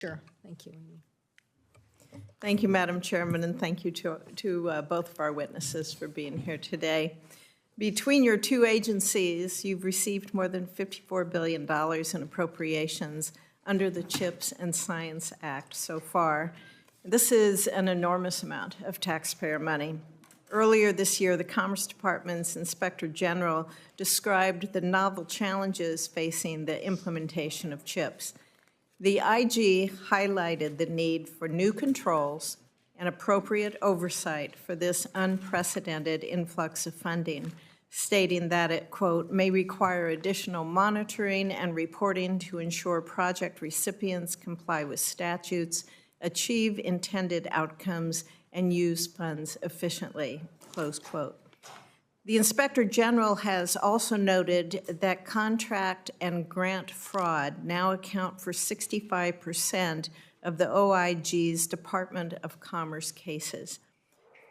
Sure. Thank you, Amy. Thank you, Madam Chairman, and thank you to both of our witnesses for being here today. Between your two agencies, you've received more than $54 billion in appropriations under the CHIPS and Science Act so far. This is an enormous amount of taxpayer money. Earlier this year, the Commerce Department's Inspector General described the novel challenges facing the implementation of CHIPS. The IG highlighted the need for new controls and appropriate oversight for this unprecedented influx of funding, stating that it, quote, may require additional monitoring and reporting to ensure project recipients comply with statutes, achieve intended outcomes, and use funds efficiently, close quote. The Inspector General has also noted that contract and grant fraud now account for 65% of the OIG's Department of Commerce cases.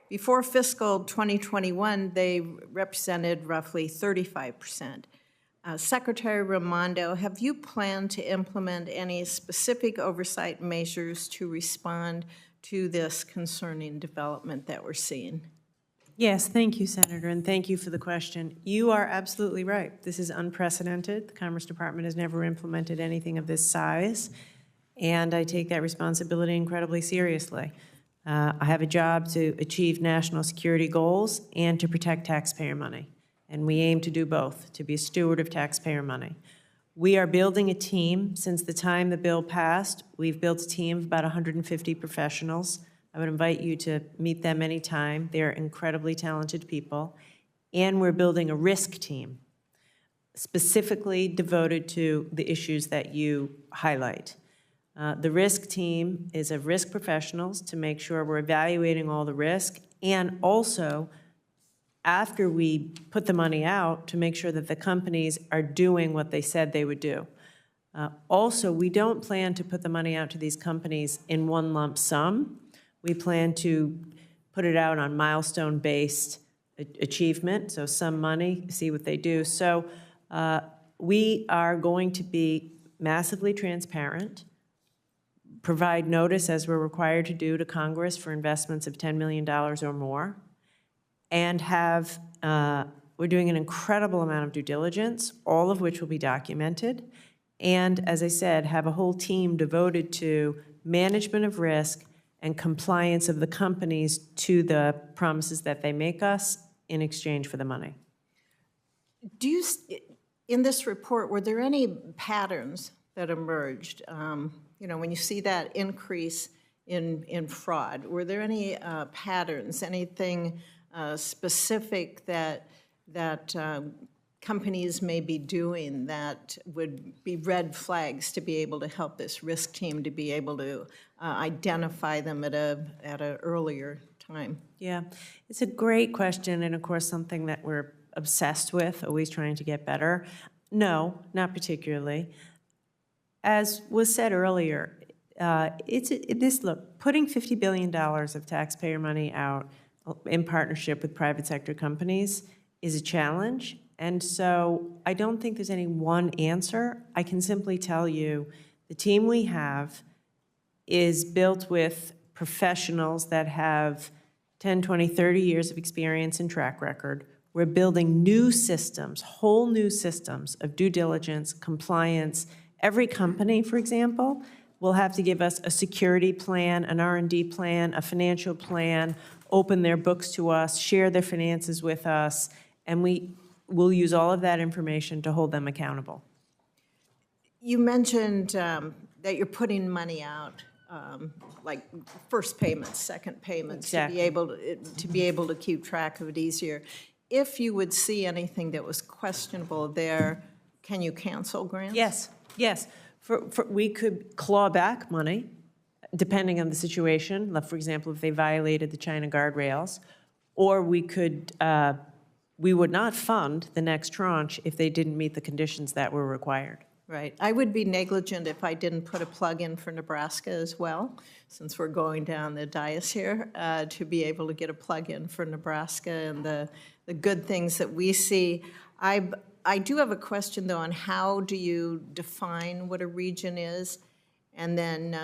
Before fiscal 2021, they represented roughly 35%. Secretary Raimondo, have you planned to implement any specific oversight measures to respond to this concerning development that we're seeing? Yes, thank you, Senator, and thank you for the question. You are absolutely right. This is unprecedented. The Commerce Department has never implemented anything of this size, and I take that responsibility incredibly seriously. I have a job to achieve national security goals and to protect taxpayer money, and we aim to do both, to be a steward of taxpayer money. We are building a team. Since the time the bill passed, we've built a team of about 150 professionals. I would invite you to meet them anytime. They're incredibly talented people. And we're building a risk team specifically devoted to the issues that you highlight. The risk team is of risk professionals to make sure we're evaluating all the risk, and also, after we put the money out, to make sure that the companies are doing what they said they would do. Also, we don't plan to put the money out to these companies in one lump sum. We plan to put it out on milestone-based achievement, so some money, see what they do. So we are going to be massively transparent, provide notice as we're required to do to Congress for investments of $10 million or more, and have, we're doing an incredible amount of due diligence, all of which will be documented, and as I said, have a whole team devoted to management of risk and compliance of the companies to the promises that they make us in exchange for the money. Do you, in this report, were there any patterns that emerged? You know, when you see that increase in fraud, were there any patterns, anything specific that companies may be doing that would be red flags to be able to help this risk team to be able to identify them at an earlier time? Yeah, it's a great question, and of course something that we're obsessed with, always trying to get better. No, not particularly. As was said earlier, look, putting $50 billion of taxpayer money out in partnership with private sector companies is a challenge. And so I don't think there's any one answer. I can simply tell you the team we have is built with professionals that have 10, 20, 30 years of experience and track record. We're building new systems, whole new systems of due diligence, compliance. Every company, for example, will have to give us a security plan, an R&D plan, a financial plan, open their books to us, share their finances with us, and we'll use all of that information to hold them accountable. You mentioned that you're putting money out, like first payments, second payments, exactly. to be able to keep track of it easier. If you would see anything that was questionable there, can you cancel grants? Yes, yes. We could claw back money, depending on the situation. For example, if they violated the China guardrails, or we could. We would not fund the next tranche if they didn't meet the conditions that were required. Right. I would be negligent if I didn't put a plug in for Nebraska as well, since we're going down the dais here, to be able to get a plug in for Nebraska and the good things that we see. I do have a question, though, on how do you define what a region is? And then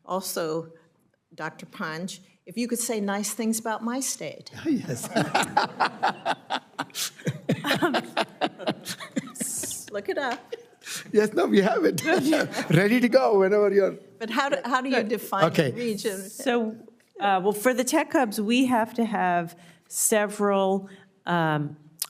also, Dr. Panj, if you could say nice things about my state. Yes. Look it up. Yes, no, we have it. Ready to go whenever you're. But how do you define Okay. the region? So, well, for the tech hubs, we have to have several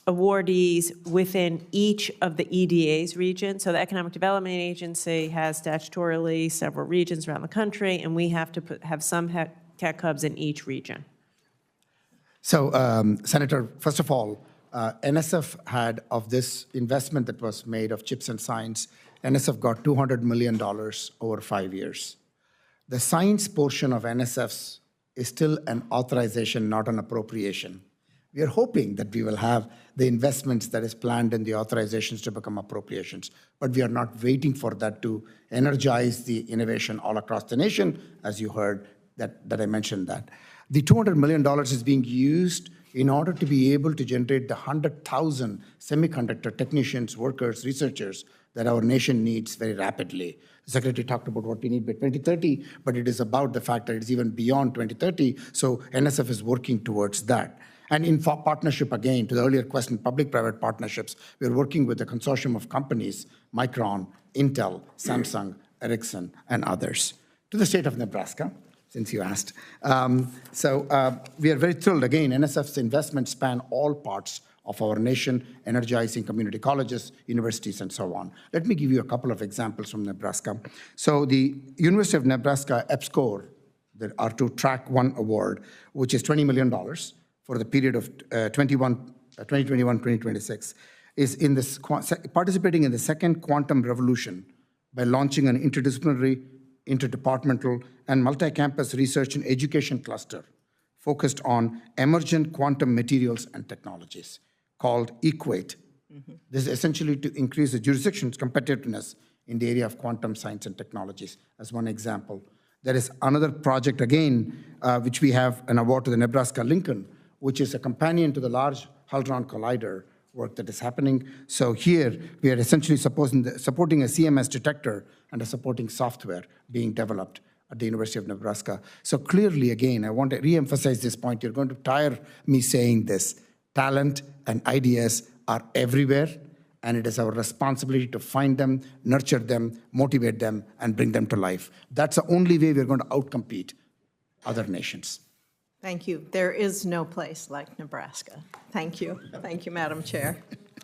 awardees within each of the EDA's region. So the Economic Development Agency has statutorily several regions around the country, and we have to have some tech hubs in each region. So, Senator, first of all, NSF had, of this investment that was made of chips and science, NSF got $200 million over 5 years. The science portion of NSF's is still an authorization, not an appropriation. We are hoping that we will have the investments that is planned in the authorizations to become appropriations, but we are not waiting for that to energize the innovation all across the nation, as you heard that I mentioned that. The $200 million is being used in order to be able to generate the 100,000 semiconductor technicians, workers, researchers that our nation needs very rapidly. The Secretary talked about what we need by 2030, but it is about the fact that it's even beyond 2030, so NSF is working towards that. And in partnership, again, to the earlier question, public-private partnerships, we're working with a consortium of companies, Micron, Intel, Samsung, Ericsson, and others. To the state of Nebraska, since you asked. We are very thrilled. Again, NSF's investments span all parts of our nation, energizing community colleges, universities, and so on. Let me give you a couple of examples from Nebraska. So the University of Nebraska EPSCoR, the R2 Track 1 Award, which is $20 million for the period of 2021-2026, is in this participating in the second quantum revolution by launching an interdisciplinary, interdepartmental, and multi-campus research and education cluster focused on emergent quantum materials and technologies called EQUATE. This is essentially to increase the jurisdiction's competitiveness in the area of quantum science and technologies, as one example. There is another project, again, which we have an award to the Nebraska Lincoln, which is a companion to the Large Hadron Collider work that is happening. So here, we are essentially supporting a CMS detector and a supporting software being developed at the University of Nebraska. So clearly, again, I want to reemphasize this point. You're going to tire me saying this. Talent and ideas are everywhere, and it is our responsibility to find them, nurture them, motivate them, and bring them to life. That's the only way we're going to outcompete other nations. Thank you. There is no place like Nebraska. Thank you. Thank you, Madam Chair.